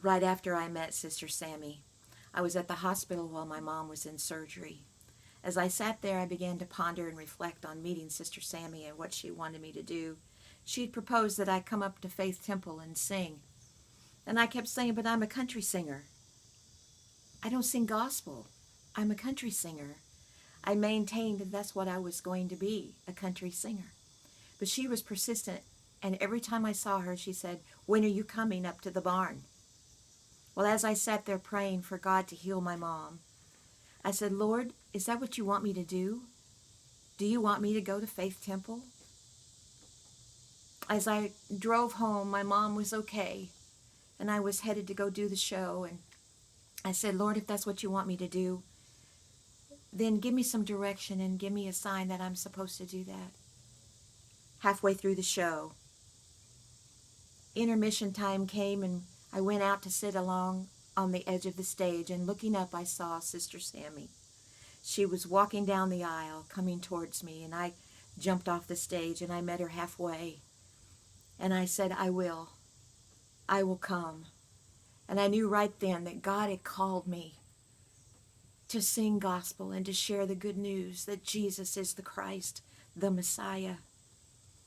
right after I met Sister Sammy. I was at the hospital while my mom was in surgery. As I sat there, I began to ponder and reflect on meeting Sister Sammy and what she wanted me to do. She had proposed that I come up to Faith Temple and sing. And I kept saying, but I'm a country singer. I don't sing gospel. I'm a country singer. I maintained that that's what I was going to be, a country singer. But she was persistent, and every time I saw her, she said, when are you coming up to the barn? Well, as I sat there praying for God to heal my mom, I said, Lord, is that what you want me to do? Do you want me to go to Faith Temple? As I drove home, my mom was okay, and I was headed to go do the show, and I said, Lord, if that's what you want me to do, then give me some direction and give me a sign that I'm supposed to do that. Halfway through the show, intermission time came, and I went out to sit along on the edge of the stage, and looking up, I saw Sister Sammy. She was walking down the aisle, coming towards me, and I jumped off the stage, and I met her halfway. And I said, I will come. And I knew right then that God had called me to sing gospel and to share the good news that Jesus is the Christ, the Messiah.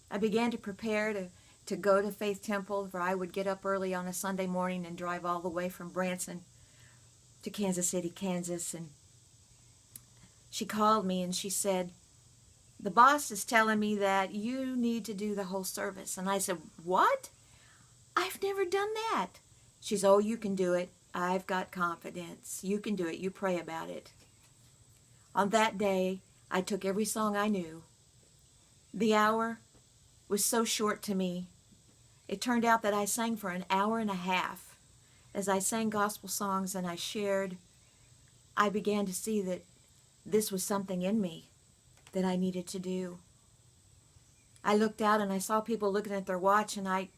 I began to prepare to go to Faith Temple, where I would get up early on a Sunday morning and drive all the way from Branson to Kansas City, Kansas. And she called me and she said, the boss is telling me that you need to do the whole service. And I said, what? I've never done that. She said, oh, you can do it. I've got confidence. You can do it. You pray about it. On that day, I took every song I knew. The hour was so short to me. It turned out that I sang for an hour and a half. As I sang gospel songs and I shared, I began to see that this was something in me that I needed to do. I looked out and I saw people looking at their watch, and I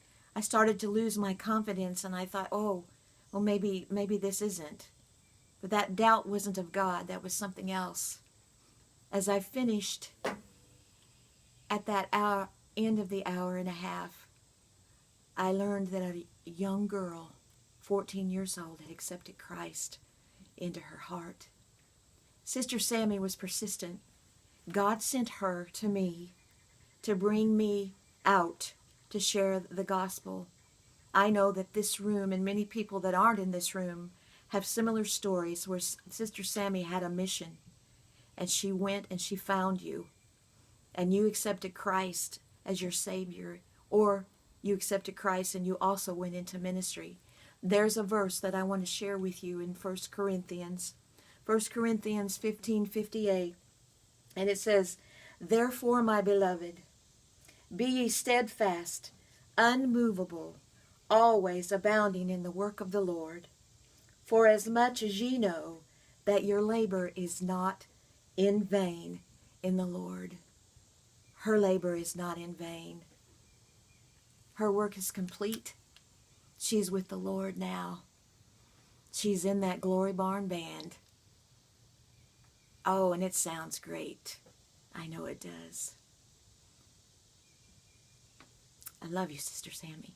started to lose my confidence, and I thought, oh, well, maybe this isn't. But that doubt wasn't of God. That was something else. As I finished at that hour, end of the hour and a half, I learned that a young girl, 14 years old, had accepted Christ into her heart. Sister Sammy was persistent. God sent her to me to bring me out to share the gospel. I know that this room and many people that aren't in this room have similar stories where Sister Sammy had a mission, and she went and she found you, and you accepted Christ as your Savior, or you accepted Christ and you also went into ministry. There's a verse that I want to share with you in 1 Corinthians 15:58, and it says, therefore, my beloved, be ye steadfast, unmovable, always abounding in the work of the Lord, for as much as ye know that your labor is not in vain in the Lord. Her labor is not in vain. Her work is complete. She's with the Lord now. She's in that Glory Barn band. Oh, and it sounds great. I know it does. I love you, Sister Sammy.